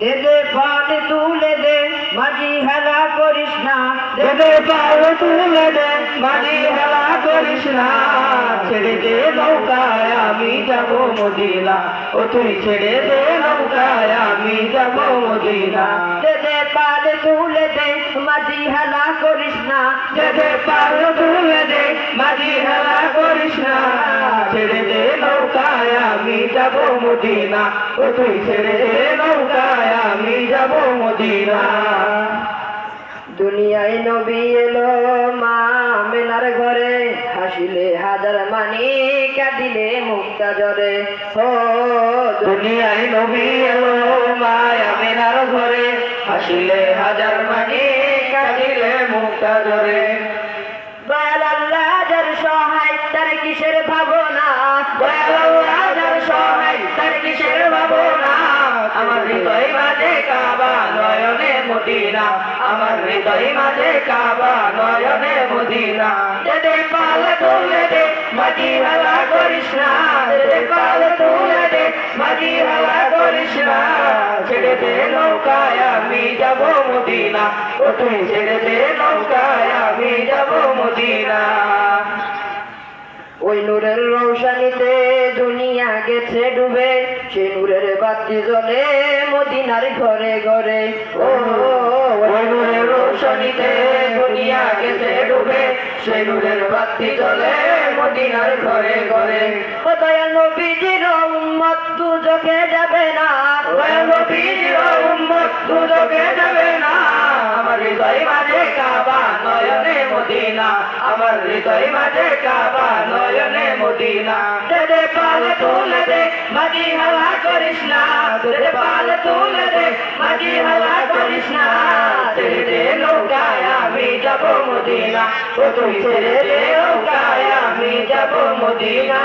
দে দে পাল তুলে দে মাঝি হেলা করিস না, দে দে পাল তুলে দে মাঝি হেলা করিস না। ছেড়ে দে নৌকায় আমি যাব মদিনা, ও তুই ছেড়ে দে নৌকায় আমি যাব মদিনা। দে দে পাল তুলে দে মাঝি হেলা করিস না, দে দে পাল তুলে দে মাঝি হেলা করিস না। ছেড়ে দে নৌকায় আমি যাব মদিনা, ও তুই ছেড়ে দে নৌকায় আমি যাব মদিনা। দুনিয়ায় নবী এলো মা আমেনার ঘরে, হাসিলে হাজার মানি কাঁদিলে মুক্তা জরে। ও দুনিয়ায় নবী এলো মা আমেনার ঘরে, হাসিলে হাজার মানি কাঁদিলে মুক্তা জরে। দয়াল আল্লাহ যার সহায় তার কিসের ভাবনা, দয়াল আল্লাহ যার সহায় তার কিসের ভাবনা। আমার হৃদয় মাঝে কাবা নয়নে মদিনা, আমার হৃদয় মাঝে কাবা নয়নে মদিনা। দে দে পাল তুলে দে মাঝি হেলা করিস না, দে দে পাল তুলে দে মাঝি হেলা করিস না। ছেড়ে দে নৌকায় আমি যাব মদিনা, ও তুই ছেড়ে দে নৌকায় আমি যাব মদিনা। ওই নূরের রৌশনীতে দুনিয়া গেছে ডুবে, সে নূরের বাতি জ্বলে মদিনার ঘরে ঘরে। ও ওই নূরের রোশনীতে দুনিয়া গেছে ডুবে, সেই নূরের বাতি জ্বলে মদিনার ঘরে ঘরে। ও দয়াল নবীজির উম্মত দুজকে যাবে না, দয়াল নবীর উম্মত দুজকে যাবে না। আমার হৃদয় মাঝে কাবা নয়নে মদিনা, আমার হৃদয় মাঝে কাবা নয়নে মদিনা। দে দে পাল তুলে দে মাঝি হেলা করিস না, দে দে পাল তুলে দে মাঝি হেলা করিস না। ছেড়ে দে নৌকায় আমি যাব মদিনা, ও তুই ছেড়ে দে নৌকায় আমি যাব মদিনা।